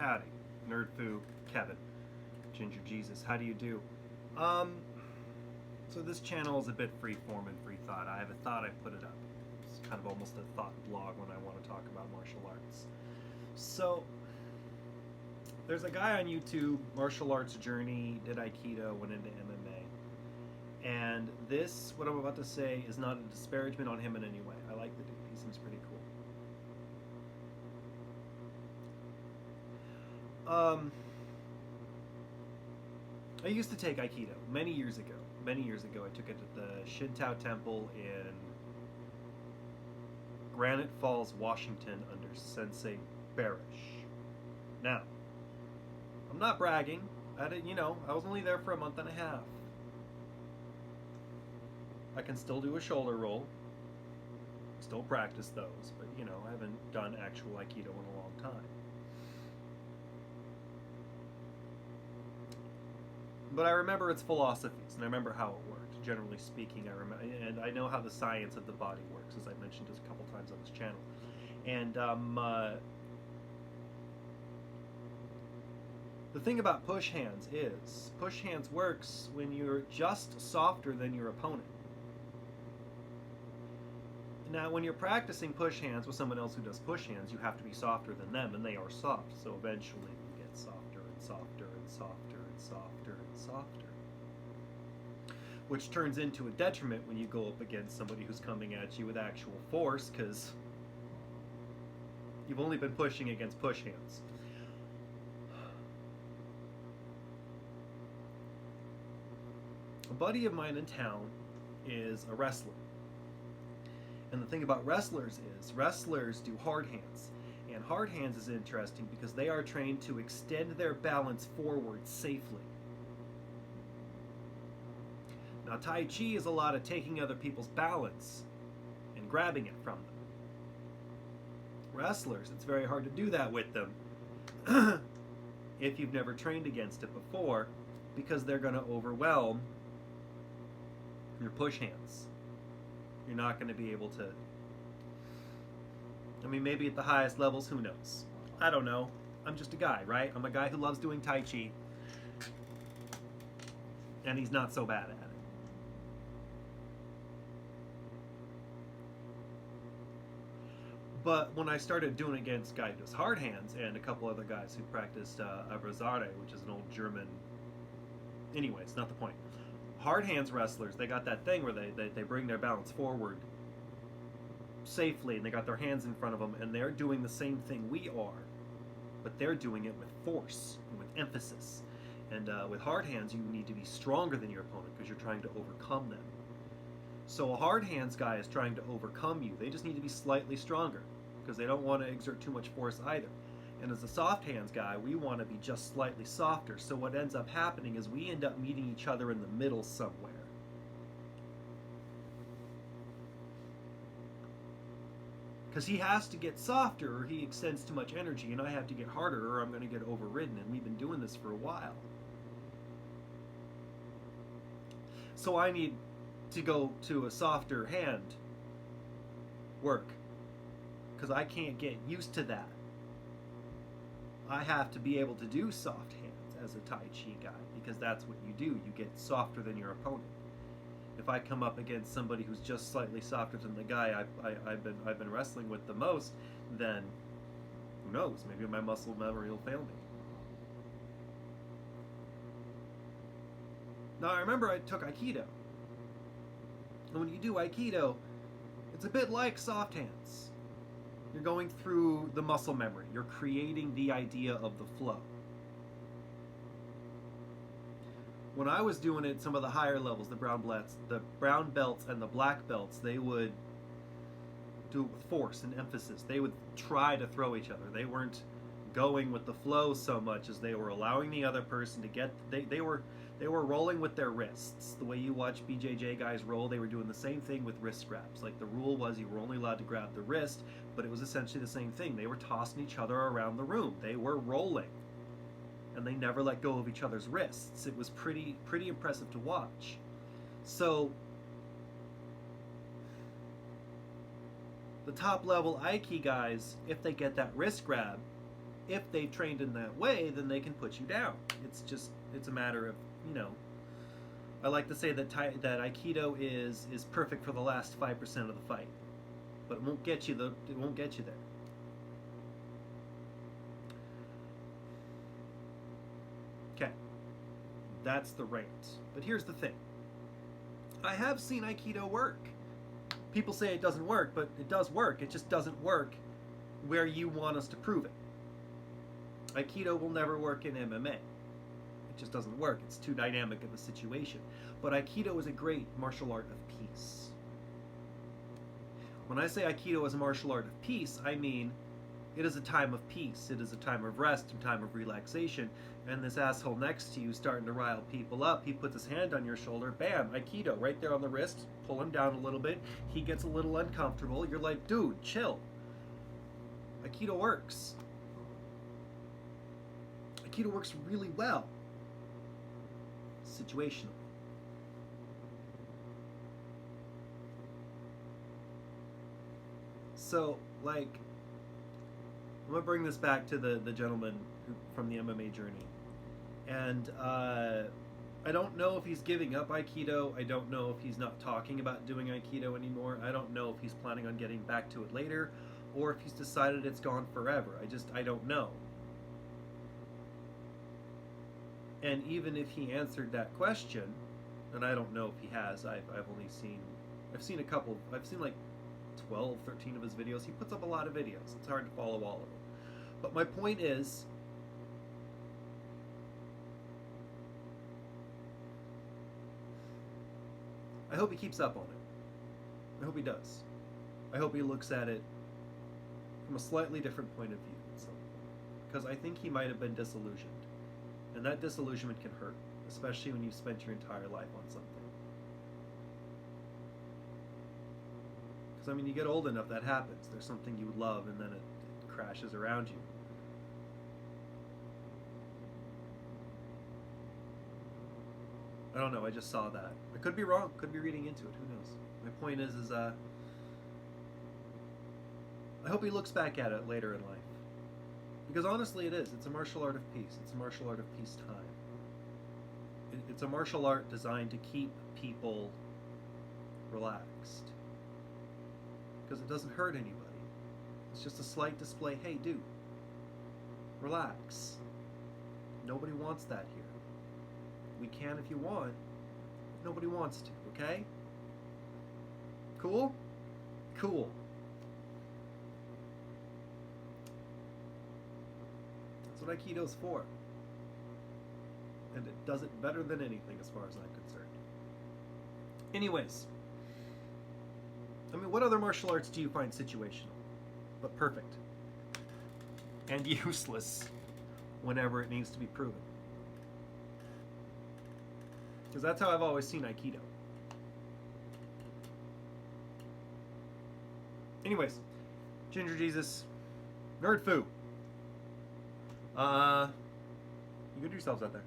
Howdy, Nerd Foo, Kevin, Ginger Jesus. How do you do? So this channel is a bit free form and free thought. I have a thought, I put it up. It's kind of almost a thought blog when I want to talk about martial arts. So there's a guy on YouTube, martial arts journey, did Aikido, went into MMA. And this, what I'm about to say, is not a disparagement on him in any way. I like the dude. He seems pretty cool. I used to take Aikido many years ago. Many years ago, I took it at the Shinto Temple in Granite Falls, Washington, under Sensei Barish. Now, I'm not bragging. I was only there for a month and a half. I can still do a shoulder roll. Still practice those, but I haven't done actual Aikido in a long time. But I remember its philosophies, and I remember how it worked. Generally speaking, I remember, and I know how the science of the body works, as I mentioned just a couple times on this channel. And the thing about push hands is, push hands works when you're just softer than your opponent. Now, when you're practicing push hands with someone else who does push hands, you have to be softer than them, and they are soft. So eventually you get softer and softer and softer and softer and softer. Which turns into a detriment when you go up against somebody who's coming at you with actual force, because you've only been pushing against push hands. A buddy of mine in town is a wrestler. And the thing about wrestlers is, wrestlers do hard hands. And hard hands is interesting because they are trained to extend their balance forward safely. Now, Tai Chi is a lot of taking other people's balance and grabbing it from them. Wrestlers, it's very hard to do that with them if you've never trained against it before, because they're going to overwhelm your push hands. You're not going to be able to, maybe at the highest levels, who knows? I don't know. I'm just a guy, right? I'm a guy who loves doing Tai Chi, and he's not so bad at it. But when I started doing against a guy who does hard hands, and a couple other guys who practiced Abrazare, which is an old German, anyway, it's not the point. Hard hands wrestlers, they got that thing where they bring their balance forward safely, and they got their hands in front of them, and they're doing the same thing we are, but they're doing it with force and with emphasis. And with hard hands, you need to be stronger than your opponent because you're trying to overcome them. So a hard hands guy is trying to overcome you. They just need to be slightly stronger because they don't want to exert too much force either. And as a soft hands guy, we want to be just slightly softer. So what ends up happening is we end up meeting each other in the middle somewhere. Because he has to get softer or he extends too much energy, and I have to get harder or I'm going to get overridden. And we've been doing this for a while. So I need to go to a softer hand work because I can't get used to that. I have to be able to do soft hands as a Tai Chi guy because that's what you do. You get softer than your opponent. If I come up against somebody who's just slightly softer than the guy I've been wrestling with the most, then who knows? Maybe my muscle memory will fail me. Now I remember I took Aikido. And when you do Aikido, it's a bit like soft hands. You're going through the muscle memory. You're creating the idea of the flow. When I was doing it, some of the higher levels, the brown belts and the black belts, they would do it with force and emphasis. They would try to throw each other. They weren't going with the flow so much as they were allowing the other person to get. They were rolling with their wrists. The way you watch BJJ guys roll, they were doing the same thing with wrist grabs. Like the rule was you were only allowed to grab the wrist, but it was essentially the same thing. They were tossing each other around the room. They were rolling. And they never let go of each other's wrists. It was pretty impressive to watch. So the top level Aiki guys, if they get that wrist grab, if they trained in that way, then they can put you down. It's a matter of, you know, I like to say that that Aikido is perfect for the last 5% of the fight, but it won't get you there. Okay, that's the rant. But here's the thing. I have seen Aikido work. People say it doesn't work, but it does work. It just doesn't work where you want us to prove it. Aikido will never work in MMA. It just doesn't work. It's too dynamic of a situation. But Aikido is a great martial art of peace. When I say Aikido is a martial art of peace, I mean it is a time of peace. It is a time of rest, a time of relaxation. And this asshole next to you starting to rile people up, he puts his hand on your shoulder, bam, Aikido, right there on the wrist, pull him down a little bit. He gets a little uncomfortable. You're like, dude, chill. Aikido works. Aikido works really well. Situational. So, like, I'm gonna bring this back to the gentleman from the MMA journey, and I don't know if he's giving up Aikido. I don't know if he's not talking about doing Aikido anymore. I don't know if he's planning on getting back to it later, or if he's decided it's gone forever. I don't know. And even if he answered that question, and I don't know if he has, I've seen a couple, I've seen like 12, 13 of his videos. He puts up a lot of videos. It's hard to follow all of them. But my point is, I hope he keeps up on it. I hope he does. I hope he looks at it from a slightly different point of view at some point. Because I think he might have been disillusioned. And that disillusionment can hurt, especially when you've spent your entire life on something. Because, I mean, you get old enough, that happens. There's something you love, and then it crashes around you. I don't know, I just saw that. I could be wrong, could be reading into it, who knows. My point is I hope he looks back at it later in life. Because honestly it is. It's a martial art of peace. It's a martial art of peacetime. It's a martial art designed to keep people relaxed. Because it doesn't hurt anybody. It's just a slight display. Hey, dude, relax. Nobody wants that here. We can if you want. Nobody wants to, okay? Cool? Cool. That's what Aikido's for. And it does it better than anything as far as I'm concerned. Anyways. I mean, what other martial arts do you find situational, but perfect? And useless whenever it needs to be proven? Because that's how I've always seen Aikido. Anyways, Ginger Jesus, Nerd Foo. You good yourselves out there.